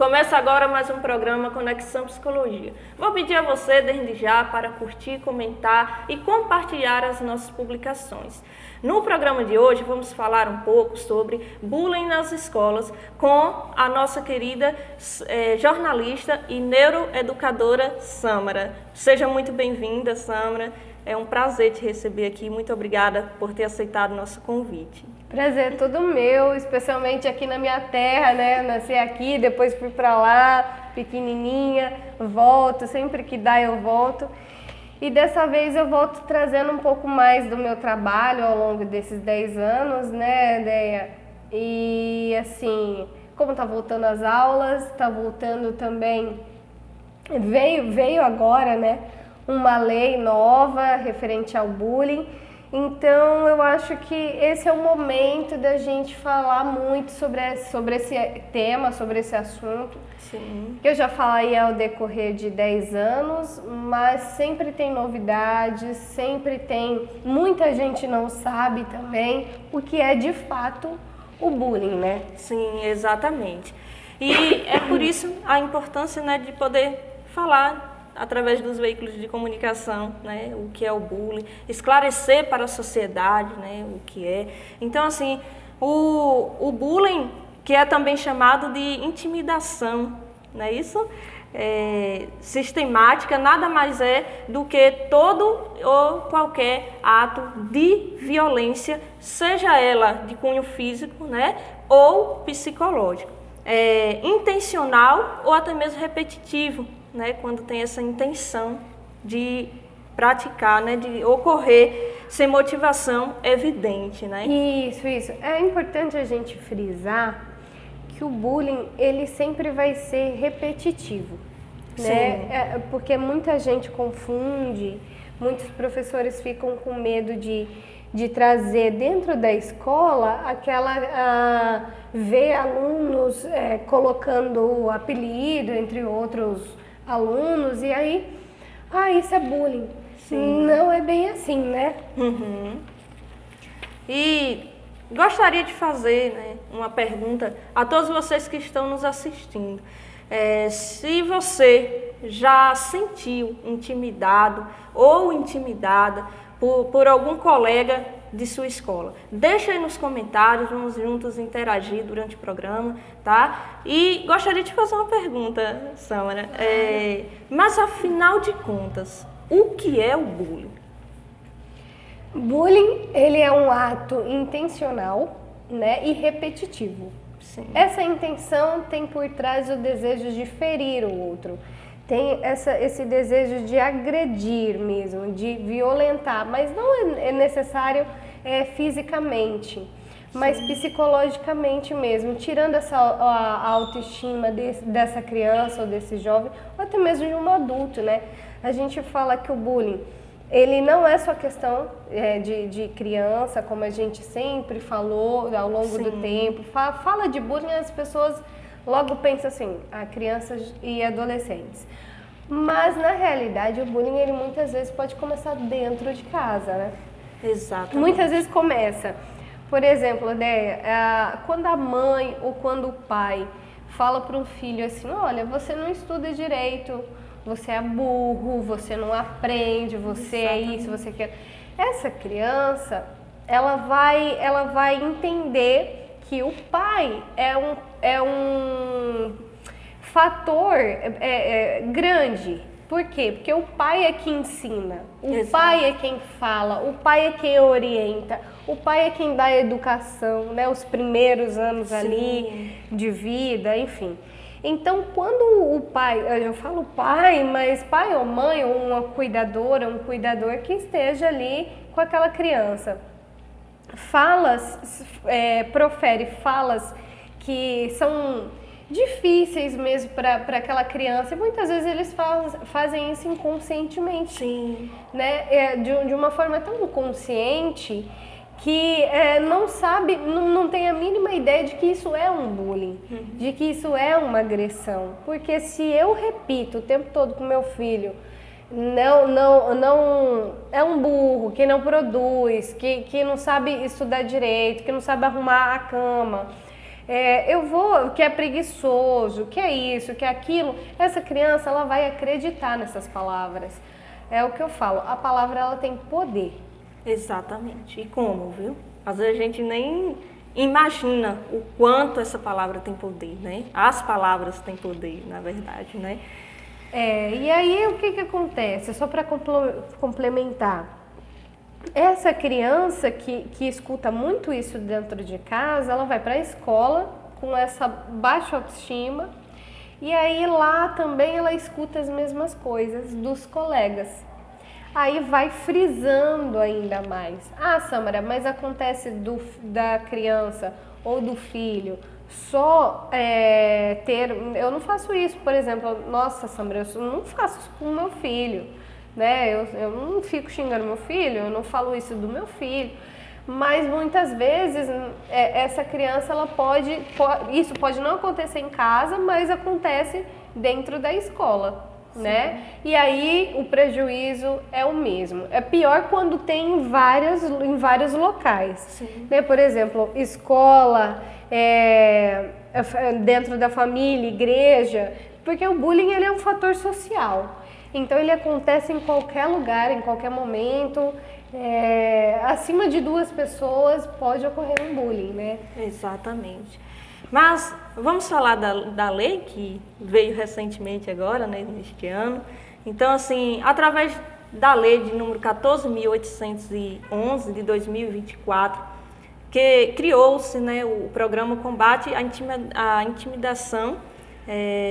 Começa agora mais um programa Conexão Psicologia. Vou pedir a você, desde já, para curtir, comentar e compartilhar as nossas publicações. No programa de hoje, vamos falar um pouco sobre bullying nas escolas com a nossa querida jornalista e neuroeducadora Samara. Seja muito bem-vinda, Samara. É um prazer te receber aqui. Muito obrigada por ter aceitado o nosso convite. Prazer todo meu, especialmente aqui na minha terra, né? Nasci aqui, depois fui pra lá, pequenininha, volto, sempre que dá eu volto. E dessa vez eu volto trazendo um pouco mais do meu trabalho ao longo desses 10 anos, né, Deia? E assim, como tá voltando as aulas, tá voltando também, veio agora, né, uma lei nova referente ao bullying. Então, eu acho que esse é o momento da gente falar muito sobre esse tema, sobre esse assunto. Sim. Que eu já falei ao decorrer de 10 anos, mas sempre tem novidades, sempre tem... Muita gente não sabe também o que é de fato o bullying, né? Sim, exatamente. E é por isso a importância, né, de poder falar através dos veículos de comunicação, né, o que é o bullying, esclarecer para a sociedade, né, o que é. Então, assim, o bullying, que é também chamado de intimidação, não é isso? Sistemática, nada mais é do que todo ou qualquer ato de violência, seja ela de cunho físico, né, ou psicológico, intencional ou até mesmo repetitivo, né, quando tem essa intenção de praticar, né, de ocorrer sem motivação evidente, né? Isso. É importante a gente frisar que o bullying, ele sempre vai ser repetitivo, né? Porque muita gente confunde, muitos professores ficam com medo de trazer dentro da escola ver alunos colocando apelido, entre outros alunos, e aí, isso é bullying. Sim. Não é bem assim, né? Uhum. E gostaria de fazer, né, uma pergunta a todos vocês que estão nos assistindo. Se você já sentiu intimidado ou intimidada por algum colega de sua escola, deixa aí nos comentários, vamos juntos interagir durante o programa, tá? E gostaria de fazer uma pergunta, Samara, mas afinal de contas, o que é o bullying? Bullying, ele é um ato intencional, né, e repetitivo. Sim. Essa intenção tem por trás o desejo de ferir o outro, tem esse desejo de agredir mesmo, de violentar, mas não é necessário fisicamente, mas psicologicamente mesmo, tirando a autoestima dessa criança ou desse jovem, ou até mesmo de um adulto, né? A gente fala que o bullying, ele não é só questão de criança, como a gente sempre falou ao longo do tempo. Fala de bullying, as pessoas logo pensam assim, a crianças e adolescentes. Mas, na realidade, o bullying, ele muitas vezes pode começar dentro de casa, né? Exatamente. Muitas vezes começa. Por exemplo, quando a mãe ou quando o pai fala para um filho assim, olha, você não estuda direito, você é burro, você não aprende, você é isso, você quer... Essa criança, ela vai entender que o pai é um fator grande. Por quê? Porque o pai é quem ensina, o pai é quem fala, o pai é quem orienta, o pai é quem dá a educação, né? Os primeiros anos ali de vida, enfim. Então, quando o pai, eu falo pai, mas pai ou mãe, ou uma cuidadora, um cuidador que esteja ali com aquela criança, profere falas que são difíceis mesmo para aquela criança, e muitas vezes eles fazem isso inconscientemente. Sim. Né? De uma forma tão inconsciente que não sabe, não tem a mínima ideia de que isso é um bullying, de que isso é uma agressão. Porque se eu repito o tempo todo com meu filho, não é um burro, que não produz, que não sabe estudar direito, que não sabe arrumar a cama, que é preguiçoso, que é isso, que é aquilo, essa criança ela vai acreditar nessas palavras. É o que eu falo, a palavra ela tem poder. Exatamente. E como, viu? Às vezes a gente nem imagina o quanto essa palavra tem poder, né? As palavras têm poder, na verdade, né? E aí o que acontece? Só para complementar. Essa criança que escuta muito isso dentro de casa, ela vai para a escola com essa baixa autoestima e aí lá também ela escuta as mesmas coisas dos colegas. Aí vai frisando ainda mais. Ah, Samara, mas acontece da criança ou do filho só ter... Eu não faço isso, por exemplo. Nossa, Samara, eu não faço isso com o meu filho, né? Eu não fico xingando meu filho, eu não falo isso do meu filho. Mas muitas vezes essa criança, isso pode não acontecer em casa, mas acontece dentro da escola. Né? E aí o prejuízo é o mesmo. É pior quando tem em vários locais. Né? Por exemplo, escola, dentro da família, igreja, porque o bullying ele é um fator social. Então ele acontece em qualquer lugar, em qualquer momento. Acima de 2 pessoas pode ocorrer um bullying, né? Exatamente. Mas vamos falar da lei que veio recentemente agora, né, neste ano. Então, assim, através da lei de número 14.811 de 2024, que criou-se, né, o programa Combate à Intimidação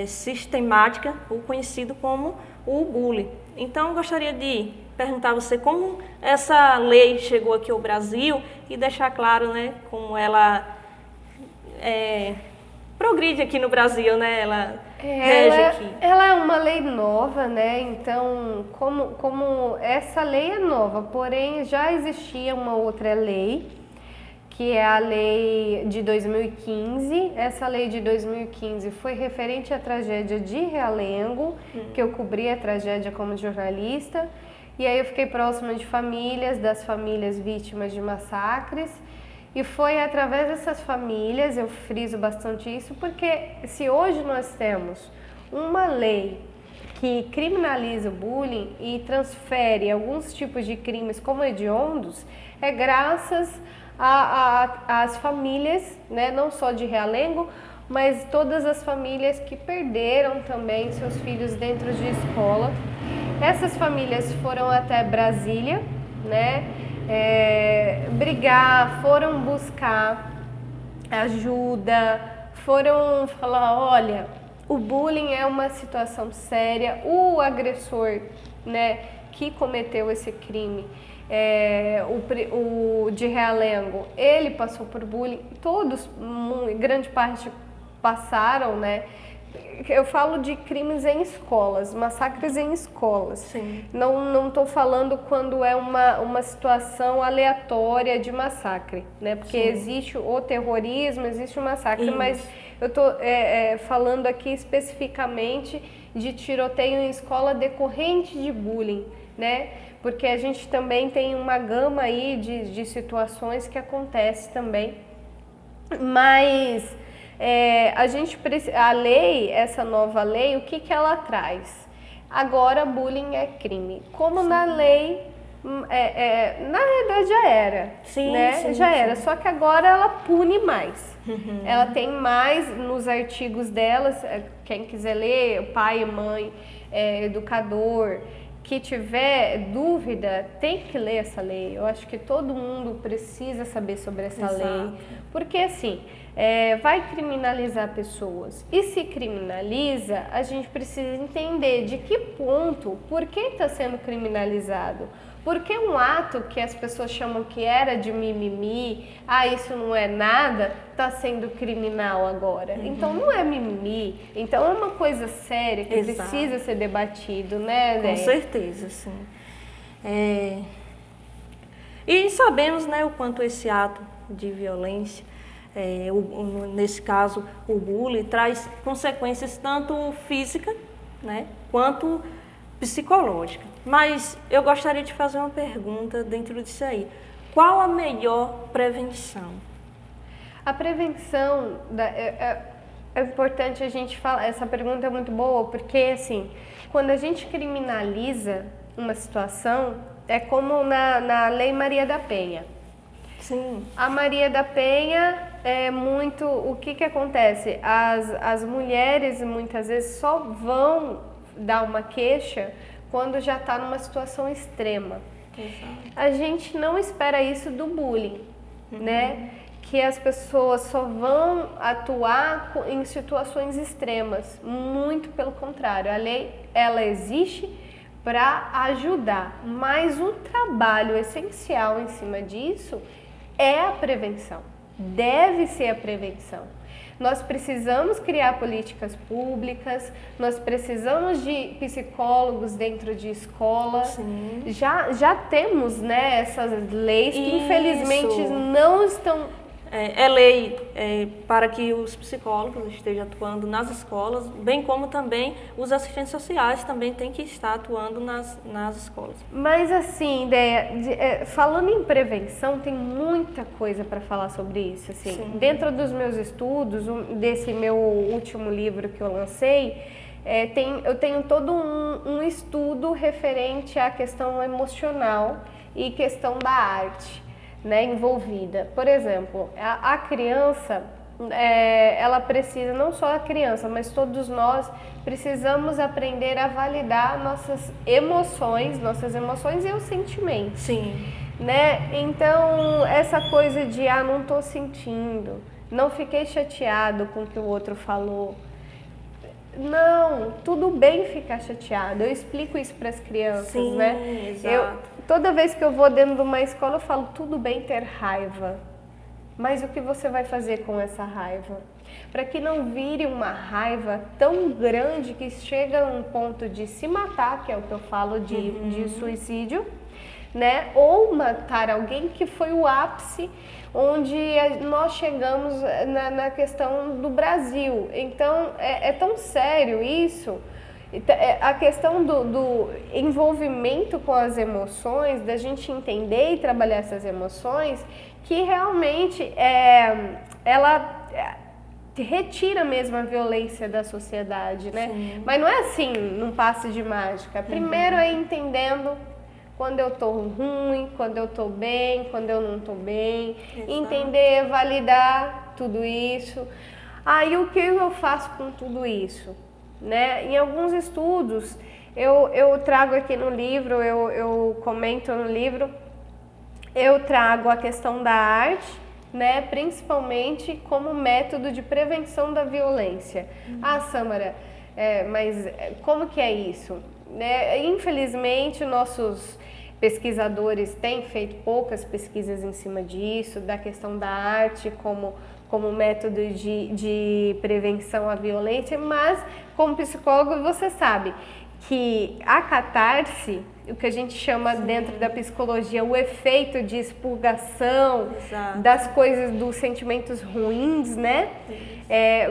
Sistemática, o conhecido como o bullying. Então, eu gostaria de perguntar a você como essa lei chegou aqui ao Brasil e deixar claro, né, como ela progride aqui no Brasil, né? Ela rege aqui. Ela é uma lei nova, né? Então, como essa lei é nova, porém já existia uma outra lei, que é a lei de 2015. Essa lei de 2015 foi referente à tragédia de Realengo, que eu cobri a tragédia como jornalista. E aí eu fiquei próxima de das famílias vítimas de massacres. E foi através dessas famílias, eu friso bastante isso, porque se hoje nós temos uma lei que criminaliza o bullying e transfere alguns tipos de crimes como hediondos, é graças às famílias, né, não só de Realengo, mas todas as famílias que perderam também seus filhos dentro de escola. Essas famílias foram até Brasília, né? Brigar, foram buscar ajuda, foram falar, olha, o bullying é uma situação séria, o agressor, né, que cometeu esse crime, o de Realengo, ele passou por bullying, todos, grande parte passaram, né? Eu falo de crimes em escolas, massacres em escolas. Sim. Não estou falando quando é uma situação aleatória de massacre, né? Porque existe o terrorismo, existe o massacre, Isso. Mas eu estou falando aqui especificamente de tiroteio em escola decorrente de bullying, né? Porque a gente também tem uma gama aí de situações que acontece também, mas... a lei, essa nova lei, o que ela traz? Agora bullying é crime. Como na lei, na realidade já era, né? Já era, só que agora ela pune mais. Ela tem mais nos artigos delas, quem quiser ler, pai, mãe, educador, que tiver dúvida, tem que ler essa lei. Eu acho que todo mundo precisa saber sobre essa lei. Porque assim, vai criminalizar pessoas. E se criminaliza, a gente precisa entender de que ponto, por que está sendo criminalizado. Porque um ato que as pessoas chamam que era de mimimi, isso não é nada, está sendo criminal agora. Então não é mimimi, então é uma coisa séria que precisa ser debatido, né, Déia? Com certeza, sim. E sabemos, né, o quanto esse ato de violência, nesse caso o bullying, traz consequências tanto físicas, né, quanto psicológica. Mas eu gostaria de fazer uma pergunta dentro disso aí. Qual a melhor prevenção? A prevenção, é importante a gente falar, essa pergunta é muito boa, porque assim, quando a gente criminaliza uma situação, é como na Lei Maria da Penha. Sim. A Maria da Penha é muito, o que acontece? As mulheres muitas vezes só vão dar uma queixa quando já está numa situação extrema. Exato. A gente não espera isso do bullying, né? Que as pessoas só vão atuar em situações extremas. Muito pelo contrário, a lei ela existe para ajudar, mas um trabalho essencial em cima disso é a prevenção. Deve ser a prevenção. Nós precisamos criar políticas públicas, nós precisamos de psicólogos dentro de escola. Sim. Já temos, né, essas leis que Isso. infelizmente não estão... É lei para que os psicólogos estejam atuando nas escolas, bem como também os assistentes sociais também têm que estar atuando nas escolas. Mas assim, falando em prevenção, tem muita coisa para falar sobre isso. Assim. Sim. Dentro dos meus estudos, desse meu último livro que eu lancei, eu tenho todo um estudo referente à questão emocional e questão da arte, né, envolvida. Por exemplo, a criança, ela precisa, não só a criança, mas todos nós precisamos aprender a validar nossas emoções e os sentimentos. Sim. Né? Então, essa coisa de, não estou sentindo, não fiquei chateado com o que o outro falou. Não, tudo bem ficar chateado. Eu explico isso para as crianças, Sim, né? exato. Toda vez que eu vou dentro de uma escola, eu falo, tudo bem ter raiva, mas o que você vai fazer com essa raiva? Para que não vire uma raiva tão grande que chega a um ponto de se matar, que é o que eu falo de suicídio, né? Ou matar alguém, que foi o ápice onde nós chegamos na questão do Brasil. Então, é tão sério isso. A questão do envolvimento com as emoções, da gente entender e trabalhar essas emoções, que realmente ela retira mesmo a violência da sociedade, né? Sim. Mas não é assim, num passe de mágica. Primeiro é entendendo quando eu tô ruim, quando eu tô bem, quando eu não tô bem. Exato. Entender, validar tudo isso. Aí o que eu faço com tudo isso? Né? Em alguns estudos, eu trago aqui no livro, eu comento no livro, eu trago a questão da arte, né? Principalmente como método de prevenção da violência. Sâmara, mas como que é isso? Infelizmente, nossos pesquisadores têm feito poucas pesquisas em cima disso, da questão da arte como método de prevenção à violência, mas como psicólogo você sabe que a catarse, o que a gente chama dentro da psicologia, o efeito de expurgação das coisas, dos sentimentos ruins, né?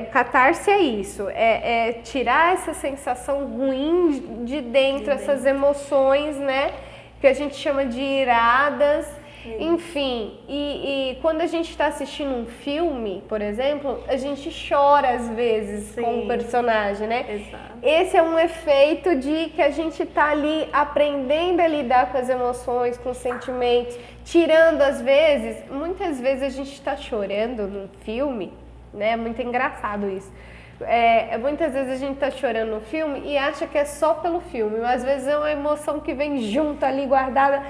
O catarse é isso, é tirar essa sensação ruim de dentro, essas emoções, né? Que a gente chama de iradas. Enfim, e quando a gente está assistindo um filme, por exemplo, a gente chora às vezes com o personagem, né? Exato. Esse é um efeito de que a gente está ali aprendendo a lidar com as emoções, com os sentimentos, tirando muitas vezes a gente está chorando num filme, né? É muito engraçado isso. Muitas vezes a gente está chorando no filme e acha que é só pelo filme, mas às vezes é uma emoção que vem junto ali, guardada,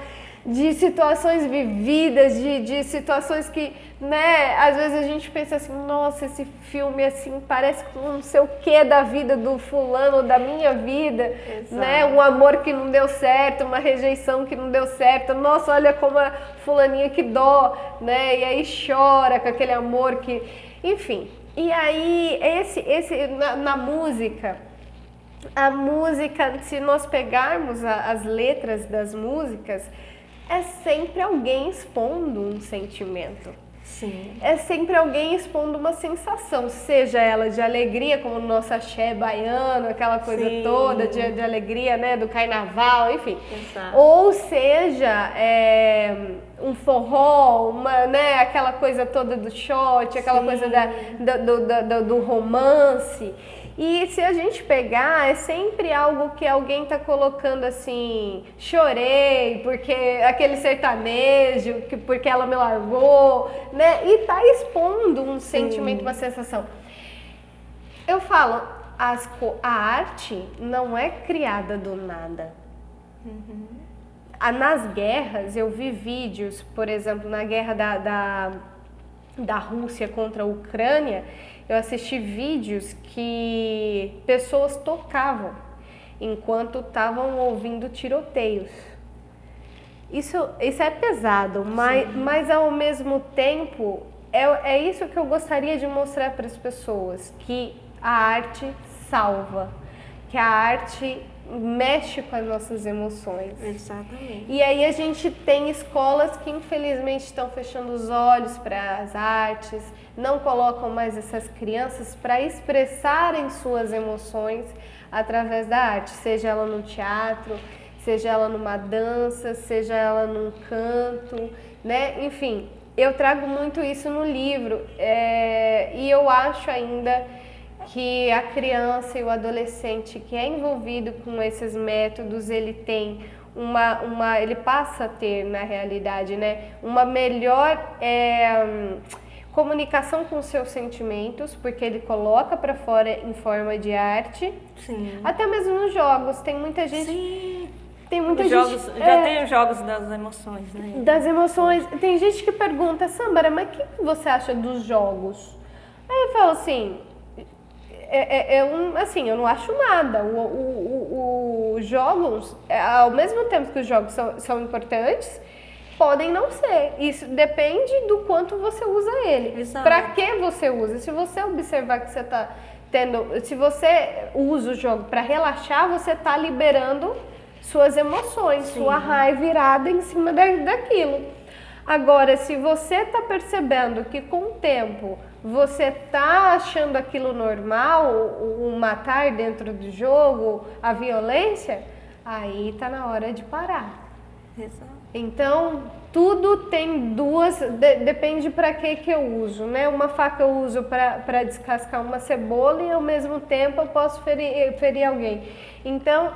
de situações vividas, de situações que, né, às vezes a gente pensa assim, nossa, esse filme assim parece com não sei o que da vida do fulano, da minha vida, né, um amor que não deu certo, uma rejeição que não deu certo, nossa, olha como a fulaninha que dó, né, e aí chora com aquele amor que, enfim. E aí, na música, a música, se nós pegarmos as letras das músicas, é sempre alguém expondo um sentimento. Sim. É sempre alguém expondo uma sensação, seja ela de alegria, como o nosso axé baiano, aquela coisa Sim. toda de alegria, né, do carnaval, enfim. Exato. Ou seja, um forró, né, aquela coisa toda do shot, aquela Sim. coisa do romance. E se a gente pegar, é sempre algo que alguém tá colocando assim, chorei porque aquele sertanejo, porque ela me largou, né? E tá expondo um sentimento, uma sensação. Eu falo, a arte não é criada do nada. Nas guerras, eu vi vídeos, por exemplo, na guerra da Rússia contra a Ucrânia, eu assisti vídeos que pessoas tocavam enquanto estavam ouvindo tiroteios. Isso é pesado, mas ao mesmo tempo é isso que eu gostaria de mostrar para as pessoas, que a arte salva, que a arte mexe com as nossas emoções. Exatamente. E aí a gente tem escolas que infelizmente estão fechando os olhos para as artes, não colocam mais essas crianças para expressarem suas emoções através da arte, seja ela no teatro, seja ela numa dança, seja ela num canto, né? Enfim, eu trago muito isso no livro e eu acho ainda que a criança e o adolescente que é envolvido com esses métodos, ele tem ele passa a ter, na realidade, né, uma melhor comunicação com seus sentimentos, porque ele coloca para fora em forma de arte. Sim. Até mesmo nos jogos, tem muita gente... Sim. Tem muita Os gente... jogos, já tem os jogos das emoções, né? Das emoções. Tem gente que pergunta, Sâmbara, mas o que você acha dos jogos? Aí eu falo assim... assim, eu não acho nada. Os jogos, ao mesmo tempo que os jogos são importantes, podem não ser. Isso depende do quanto você usa ele. Para que você usa? Se você observar que você está tendo... Se você usa o jogo para relaxar, você está liberando suas emoções, sim, sua raiva virada em cima daquilo. Agora, se você está percebendo que com o tempo você está achando aquilo normal, o matar dentro do jogo, a violência, aí está na hora de parar. Exato. Então, tudo tem depende para que eu uso, né? Uma faca eu uso para descascar uma cebola e ao mesmo tempo eu posso ferir alguém. Então,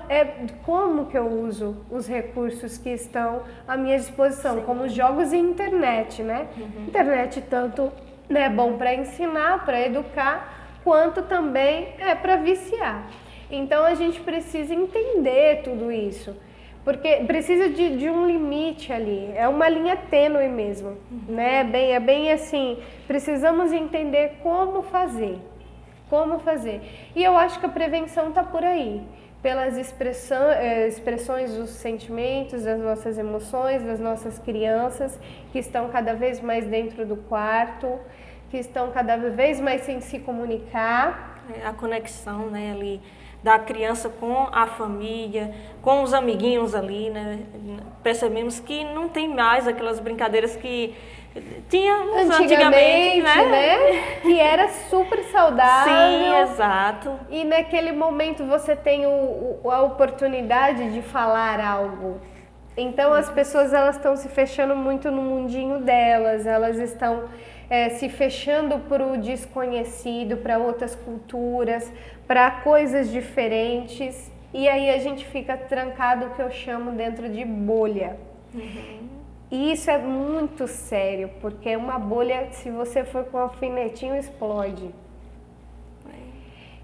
como que eu uso os recursos que estão à minha disposição, sim, como jogos e internet, né? Internet tanto é bom para ensinar, para educar, quanto também é para viciar. Então, a gente precisa entender tudo isso. Porque precisa de um limite ali, é uma linha tênue mesmo, né? É bem assim, precisamos entender como fazer. E eu acho que a prevenção está por aí, pelas expressões dos sentimentos, das nossas emoções, das nossas crianças, que estão cada vez mais dentro do quarto, que estão cada vez mais sem se comunicar. A conexão, né, ali da criança com a família, com os amiguinhos ali, né? Percebemos que não tem mais aquelas brincadeiras que tínhamos antigamente, né? Que era super saudável. Sim, exato. E naquele momento você tem a oportunidade de falar algo. Então as pessoas elas estão se fechando muito no mundinho delas, elas estão se fechando para o desconhecido, para outras culturas, para coisas diferentes, e aí a gente fica trancado, o que eu chamo dentro de bolha. E isso é muito sério, porque uma bolha, se você for com um alfinetinho, explode.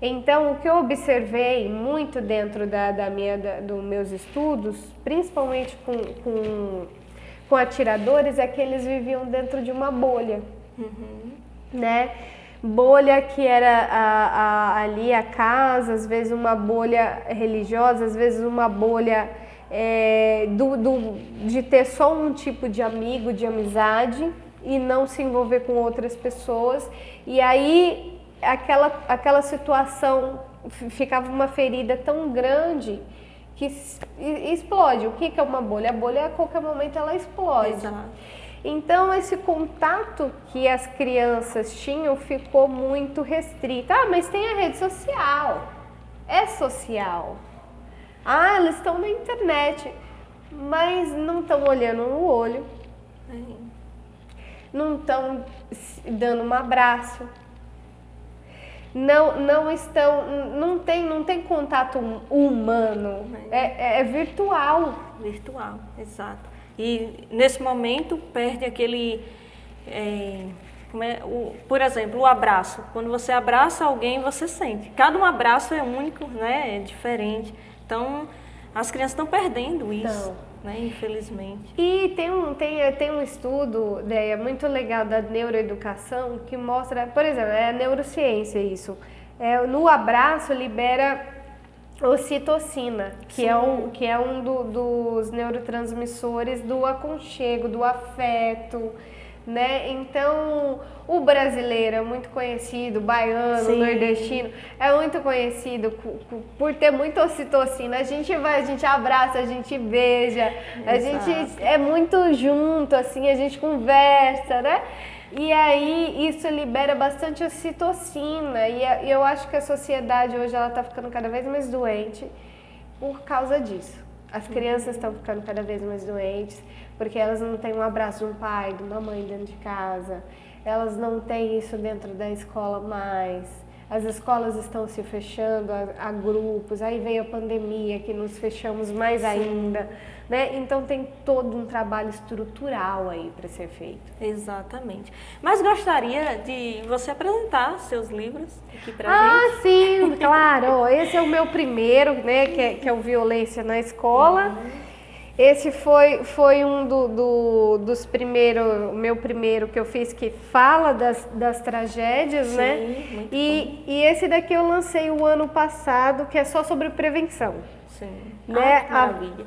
Então, o que eu observei muito dentro dos meus estudos, principalmente com atiradores, é que eles viviam dentro de uma bolha, né? Bolha que era ali a casa, às vezes uma bolha religiosa, às vezes uma bolha de ter só um tipo de amigo, de amizade e não se envolver com outras pessoas. E aí aquela situação ficava uma ferida tão grande que explode. O que é uma bolha? A bolha a qualquer momento ela explode. Exato. Então, esse contato que as crianças tinham ficou muito restrito. Ah, mas tem a rede social. É social. Ah, eles estão na internet, mas não estão olhando no olho. Não estão dando um abraço. Não estão, não tem contato humano. É virtual. Virtual, exato. E nesse momento perde aquele, por exemplo, o abraço. Quando você abraça alguém, você sente. Cada um abraço é único, né? É diferente. Então, as crianças estão perdendo isso, né? Infelizmente. E tem um estudo, né, muito legal da neuroeducação que mostra, por exemplo, é a neurociência isso. No abraço libera ocitocina, que é um dos neurotransmissores do aconchego, do afeto, né? Então, o brasileiro é muito conhecido, o baiano, o nordestino, é muito conhecido por ter muita ocitocina. A gente abraça, a gente beija, a gente é muito junto, assim, a gente conversa, né? E aí isso libera bastante ocitocina e eu acho que a sociedade hoje ela está ficando cada vez mais doente por causa disso. As crianças estão ficando cada vez mais doentes porque elas não têm um abraço de um pai, de uma mãe dentro de casa, elas não têm isso dentro da escola mais. As escolas estão se fechando a grupos, aí veio a pandemia que nos fechamos mais ainda, né? Então tem todo um trabalho estrutural aí para ser feito. Exatamente. Mas gostaria de você apresentar seus livros aqui para gente. Sim, claro. Esse é o meu primeiro, né? Que é o Violência na Escola. Esse foi um dos primeiros, o meu primeiro que eu fiz que fala das tragédias, né? Muito e esse daqui eu lancei o ano passado, que é só sobre prevenção. Sim. Né?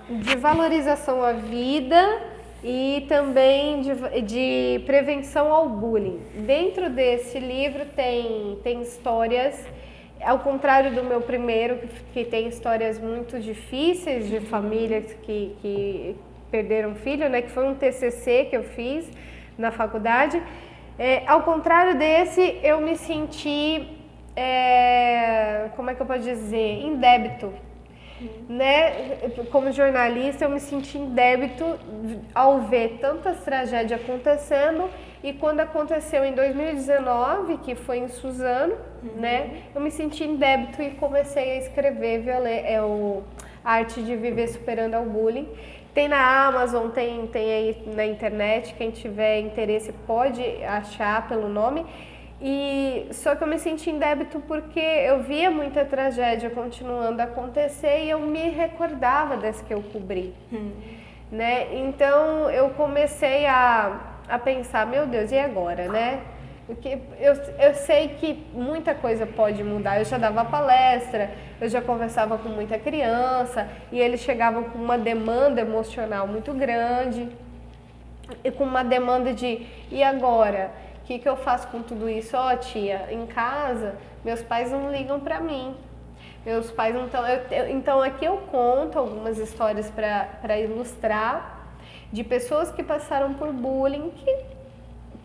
De valorização à vida e também de prevenção ao bullying. Dentro desse livro tem histórias, ao contrário do meu primeiro, que tem histórias muito difíceis de famílias que perderam filho, né? Que foi um TCC que eu fiz na faculdade. Ao contrário desse, eu me senti, como é que eu posso dizer, em débito. Né? Como jornalista, eu me senti em débito ao ver tantas tragédias acontecendo e quando aconteceu em 2019, que foi em Suzano, né? Eu me senti em débito e comecei a escrever a Arte de Viver Superando ao Bullying. Tem na Amazon, tem aí na internet, quem tiver interesse pode achar pelo nome. Só que eu me senti em débito porque eu via muita tragédia continuando a acontecer e eu me recordava das que eu cobri, né? Então eu comecei a pensar, meu Deus, e agora, né? Porque eu sei que muita coisa pode mudar. Eu já dava palestra, eu já conversava com muita criança e eles chegavam com uma demanda emocional muito grande e com uma demanda de, e agora? O que eu faço com tudo isso? Tia, em casa, meus pais não ligam pra mim. Meus pais não estão... Então, aqui eu conto algumas histórias para ilustrar de pessoas que passaram por bullying que,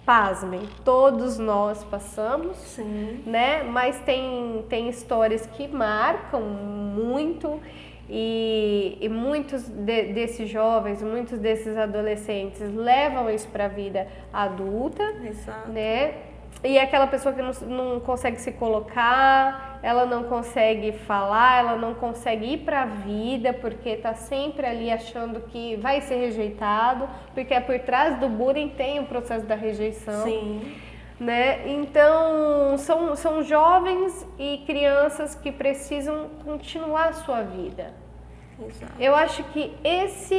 pasmem, todos nós passamos, né? Mas tem histórias que marcam muito e muitos desses jovens, muitos desses adolescentes levam isso para a vida adulta, né? E aquela pessoa que não consegue se colocar, ela não consegue falar, ela não consegue ir para a vida porque está sempre ali achando que vai ser rejeitado, porque por trás do bullying tem o processo da rejeição. Né? Então, são jovens e crianças que precisam continuar a sua vida. Eu acho que essa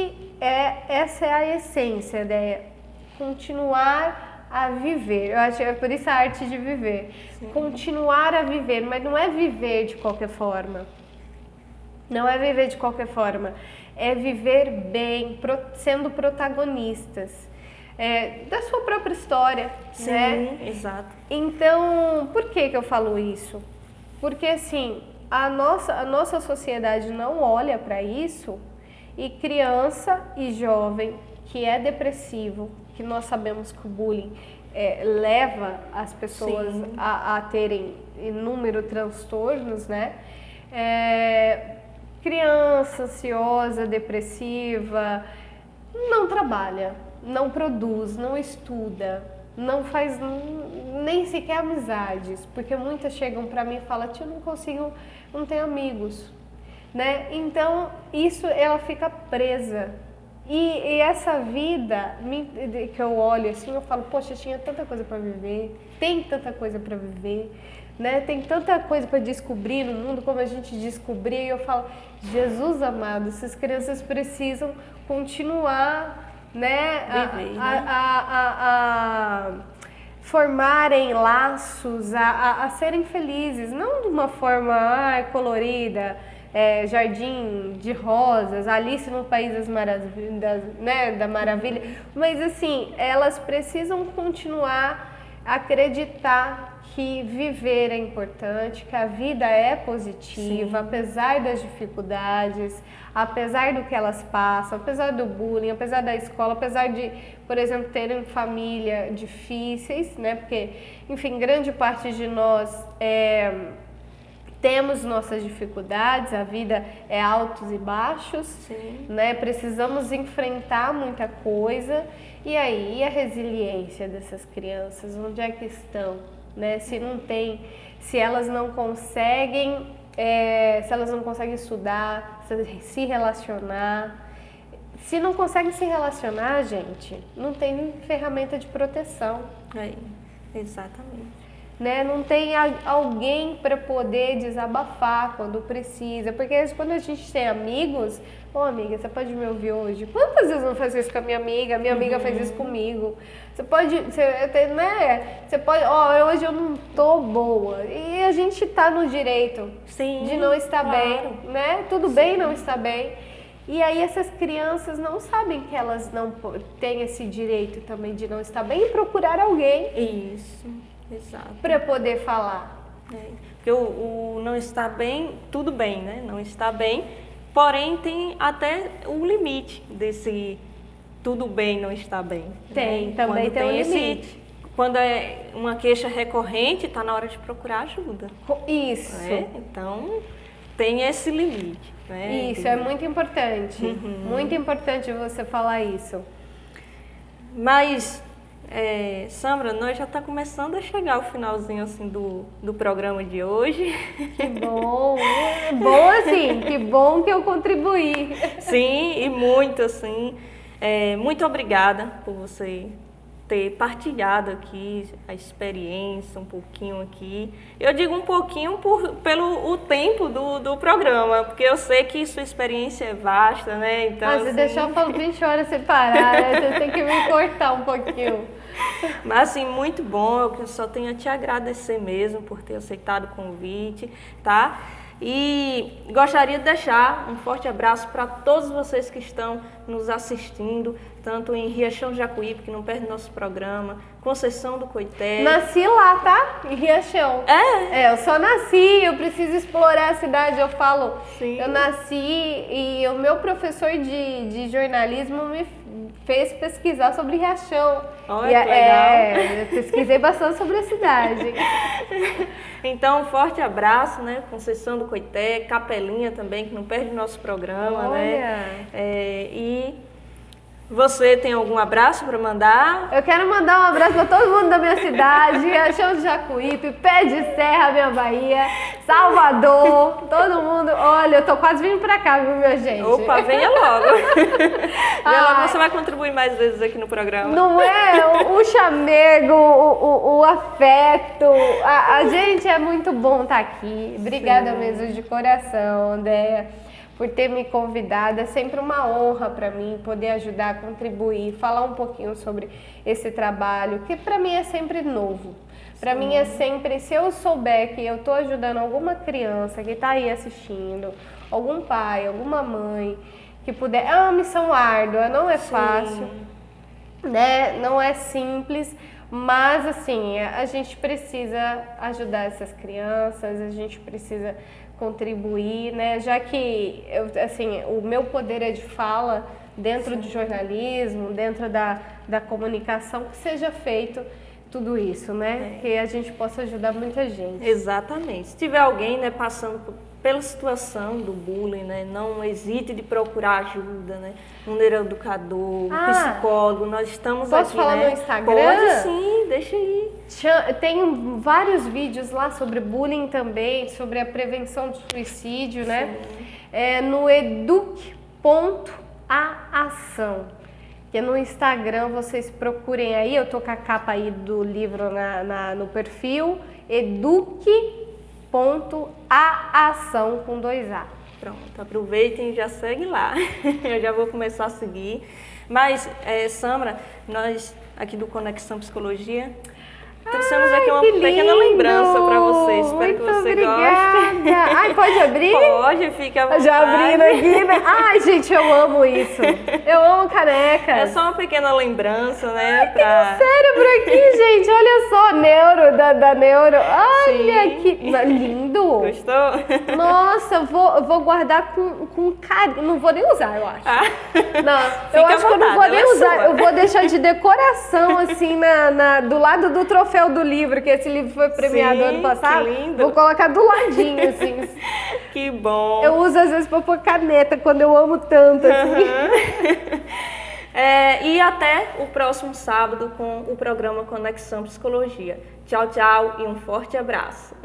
é a essência, né? Continuar a viver. Eu acho que é por isso a arte de viver. Continuar a viver, mas não é viver de qualquer forma. Não é viver de qualquer forma. É viver bem, sendo protagonistas. Da sua própria história, né? Exato. Então, por que eu falo isso? Porque, assim, a nossa sociedade não olha para isso e criança e jovem que é depressivo, que nós sabemos que o bullying leva as pessoas a terem inúmeros transtornos, né? Criança ansiosa, depressiva, não trabalha, não produz, não estuda, não faz nem sequer amizades, porque muitas chegam para mim e falam, tia, eu não consigo, não tenho amigos, né? Então, isso ela fica presa. E essa vida que eu olho assim, eu falo, poxa, tinha tanta coisa para viver, tem tanta coisa para viver, né? Tem tanta coisa para descobrir no mundo, como a gente descobrir, e eu falo, Jesus amado, essas crianças precisam continuar, né, a formarem laços, a serem felizes, não de uma forma colorida, jardim de rosas, Alice no País das Maravilhas, né, da Maravilha, mas assim, elas precisam continuar a acreditar que viver é importante, que a vida é positiva, apesar das dificuldades, apesar do que elas passam, apesar do bullying, apesar da escola, apesar de, por exemplo, terem família difíceis, né, porque, enfim, grande parte de nós temos nossas dificuldades, a vida é altos e baixos, né? Precisamos enfrentar muita coisa. E aí, a resiliência dessas crianças, onde é que estão? Né? Se não tem, se elas não conseguem estudar, se relacionar. Se não conseguem se relacionar, gente, não tem ferramenta de proteção. Exatamente. Né? Não tem alguém para poder desabafar quando precisa, porque quando a gente tem amigos, amiga, você pode me ouvir hoje? Quantas vezes eu não faço isso com a minha amiga faz isso comigo, você pode, hoje eu não tô boa, e a gente tá no direito de não estar bem, né? Tudo bem não estar bem. E aí essas crianças não sabem que elas não têm esse direito também de não estar bem e procurar alguém. Isso. Exato. Para poder falar. Porque o não está bem, tudo bem, né? Não está bem, porém tem até um limite desse tudo bem não está bem. Tem, né? também tem um limite. Quando é uma queixa recorrente, está na hora de procurar ajuda. Isso. Né? Então, tem esse limite. Né? Isso, é muito importante. Muito importante você falar isso. Mas... Sandra, nós já está começando a chegar ao finalzinho assim do programa de hoje. Que bom! Bom assim, que bom que eu contribuí. Sim, e muito assim. Muito obrigada por você ter partilhado aqui a experiência, um pouquinho aqui. Eu digo um pouquinho pelo o tempo do programa, porque eu sei que sua experiência é vasta, né? Então, mas se deixar eu falo 20 horas sem parar, né? Você tem que me cortar um pouquinho. Mas assim, muito bom, eu só tenho a te agradecer mesmo por ter aceitado o convite, tá? E gostaria de deixar um forte abraço para todos vocês que estão nos assistindo, tanto em Riachão de Jacuípe, que não perde nosso programa, Conceição do Coité. Nasci lá, tá? Em Riachão. Eu só nasci, eu preciso explorar a cidade, eu falo. Sim. Eu nasci e o meu professor de jornalismo me fez pesquisar sobre Riachão. Olha, que legal. Eu pesquisei bastante sobre a cidade. Então, um forte abraço, né? Conceição do Coité, Capelinha também, que não perde nosso programa, né? E você tem algum abraço para mandar? Eu quero mandar um abraço para todo mundo da minha cidade, Riachão de Jacuípe, Pé de Serra, minha Bahia, Salvador, todo mundo. Olha, eu tô quase vindo para cá, viu, minha gente? Opa, venha logo. Venha logo, você vai contribuir mais vezes aqui no programa. Não é? O chamego, o afeto. A gente é muito bom estar aqui. Obrigada mesmo de coração, Andréia, por ter me convidado. É sempre uma honra para mim poder ajudar, contribuir, falar um pouquinho sobre esse trabalho, que para mim é sempre novo. Para mim é sempre, se eu souber que eu estou ajudando alguma criança que está aí assistindo, algum pai, alguma mãe, que puder, é uma missão árdua, não é fácil, né? Não é simples, mas assim, a gente precisa ajudar essas crianças, a gente precisa contribuir, né? Já que o meu poder é de fala, dentro do jornalismo, dentro da comunicação, que seja feito tudo isso, né? Que a gente possa ajudar muita gente. Exatamente. Se tiver alguém, né, passando pela situação do bullying, né, não hesite de procurar ajuda, né? Um neuroeducador, um psicólogo, nós estamos posso aqui, falar né? no Instagram? Pode sim, deixa aí. Tem vários vídeos lá sobre bullying também, sobre a prevenção do suicídio, né? No eduque.aação. Que é no Instagram, vocês procurem aí, eu tô com a capa aí do livro no perfil, eduque.aação com 2A. Pronto, aproveitem e já segue lá. Eu já vou começar a seguir. Mas, Samra, nós aqui do Conexão Psicologia trouxemos aqui uma pequena lembrança para você. Espero Muito que você obrigada. goste. Ai, pode abrir? Pode, fica à vontade. Já abrindo aqui, né? Ai, gente, eu amo isso. Eu amo canecas. É só uma pequena lembrança, né? Tem um cérebro aqui, gente. Olha só, neuro, da neuro. Olha Sim. que lindo. Gostou? Nossa, vou guardar com carinho. Não vou nem usar, eu acho. Não, eu Fica acho que eu não à vou vontade, nem ela é usar. sua. Eu vou deixar de decoração, assim, do lado do troféu do livro, que esse livro foi premiado Sim, ano passado. que lindo. Vou colocar do ladinho, assim. Que bom. Eu uso às vezes pra pôr caneta, quando eu amo tanto, assim. E até o próximo sábado com o programa Conexão Psicologia. Tchau, tchau e um forte abraço.